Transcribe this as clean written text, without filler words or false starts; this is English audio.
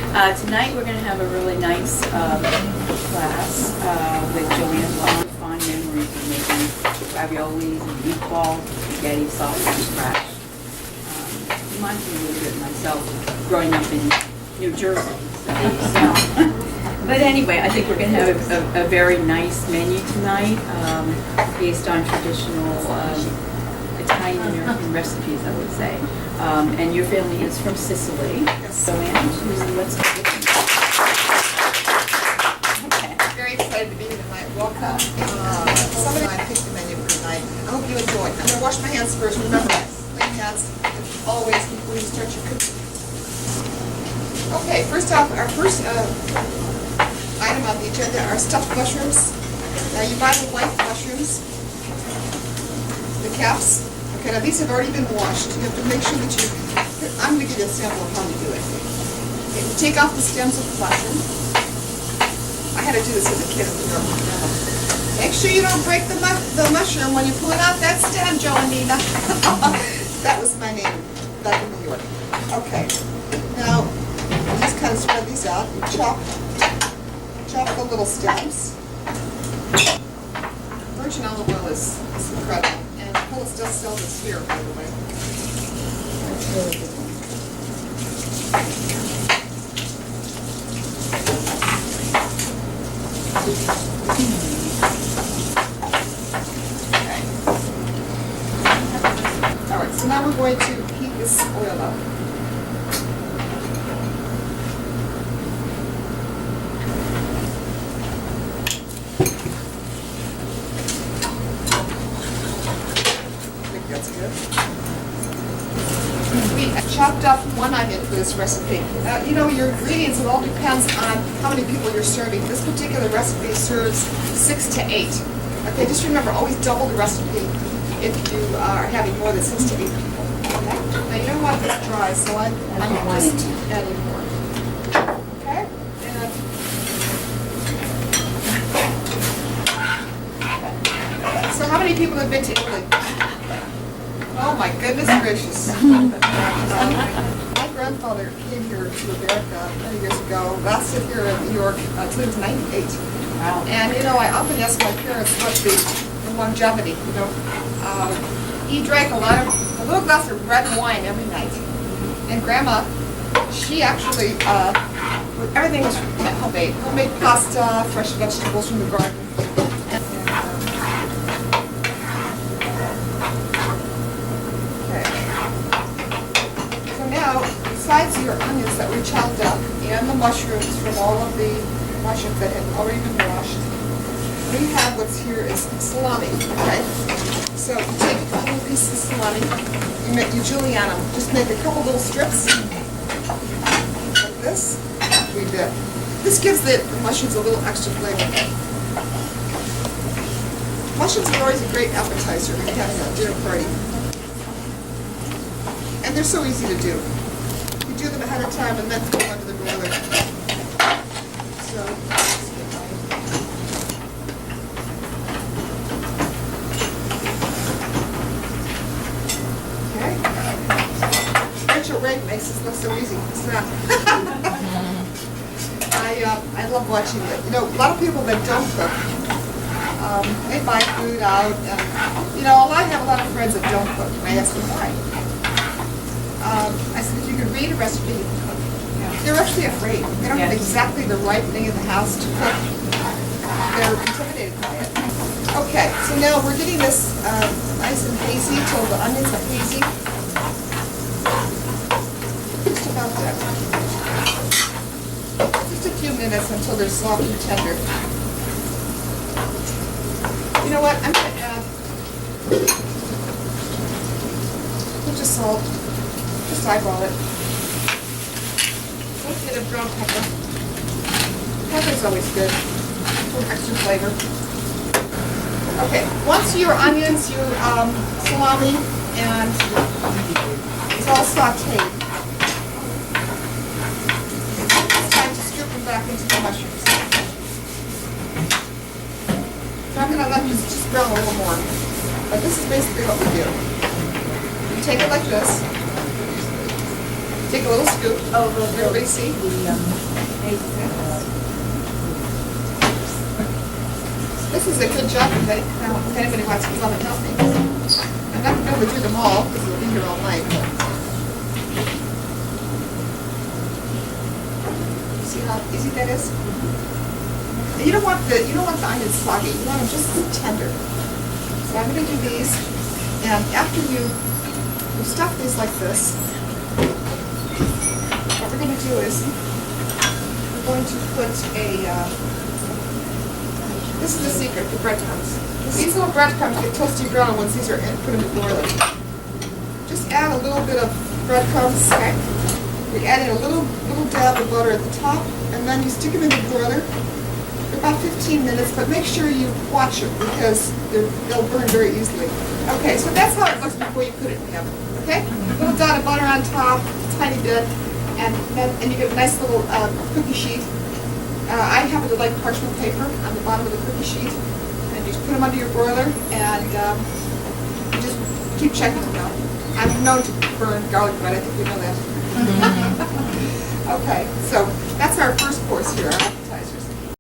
Tonight we're going to have a really nice class with Joanne Fine memories of making raviolis and meatballs, spaghetti, sauce from scratch. Reminds me a little bit of myself growing up in New Jersey. But anyway, I think we're going to have a very nice menu tonight based on traditional Italian American recipes, I would say. And your family is from Sicily. So, Joanne, let's begin. Okay. Very excited to be here tonight. Welcome. Somebody I picked the menu for tonight. I hope you enjoy. I'm going to wash my hands first. Remember, clean hands always before you start your cooking. Okay, first off, our first item on the agenda are stuffed mushrooms. Now you buy the white mushrooms, the caps. Okay, now these have already been washed. You have to make sure that I'm going to give you a sample of how to do it. Okay, you take off the stems of the mushroom. I had to do this as a kid at the York. Make sure you don't break the mushroom when you pull it out that stem, Joanina. That was my name back in New York. Okay, now you just kind of spread these out. You chop the little stems. Virgin olive oil is incredible. And Polis does sell this here, by the way. That's really good. Okay. All right, so now we're going to heat this oil up. That's good. We chopped up one onion for this recipe. You know, your ingredients, it all depends on how many people you're serving. This particular recipe serves 6 to 8. Okay, just remember, always double the recipe if you are having more than 6 to 8 people. Okay? Now you don't want this dry, so I'm just adding more. Okay? And so how many people have been to Italy? Oh my goodness gracious. My grandfather came here to America many years ago, lasted here in New York until he was 98. Wow. And you know, I often ask my parents what the longevity, you know. He drank a little glass of red wine every night. And Grandma, she actually, everything was homemade. Homemade pasta, fresh vegetables from the garden. Besides your onions that we chopped up and the mushrooms from all of the mushrooms that had already been washed, we have what's here is salami, okay? So you take a couple of pieces of salami, you julienne them, just make a couple little strips, like this, we did. This gives the mushrooms a little extra flavor. Mushrooms are always a great appetizer when you're having a dinner party. And they're so easy to do. Do them ahead of time and then go under the broiler. So, okay. Rachel Ray makes this look so easy. It's not. I love watching it. You know, a lot of people that don't cook, they buy food out, and you know, I have a lot of friends that don't cook, and I ask them why. I said, if you could read a recipe, you can cook. Yeah. They're actually afraid. They don't have exactly the right thing in the house to cook. They're intimidated by it. Okay, so now we're getting this nice and hazy till the onions are hazy. Just about that. Just a few minutes until they're soft and tender. You know what? I'm going to add a pinch of salt. Just eyeball it. A little bit of ground pepper. Pepper's always good for extra flavor. Okay, once your onions, your salami, and it's all sauteed, it's time to strip them back into the mushrooms. So I'm going to let this just brown a little more. But this is basically what we do. You take it like this. Take a little scoop. Oh, Everybody see? This is a good job if anybody wants to come and help me. I'm not going to be able to do them all because we'll be here all night. See how easy that is? And you don't want the onions soggy. You want them just tender. So I'm going to do these, and after you stuff these like this, what we're going to do is we're going to put this is the secret, the breadcrumbs. These little breadcrumbs get toasty brown once these are put in the broiler. Just add a little bit of breadcrumbs, okay? We add in a little dab of butter at the top, and then you stick them in the broiler for about 15 minutes, but make sure you watch them because they'll burn very easily. Okay, so that's how it looks before you put it in the oven, okay? A little dot of butter on top, a tiny bit, and you get a nice little cookie sheet. I happen to like parchment paper on the bottom of the cookie sheet, and you just put them under your broiler, and you just keep checking them out. I'm known to burn garlic bread, I think you know that. Okay, so that's our first course here, our appetizer.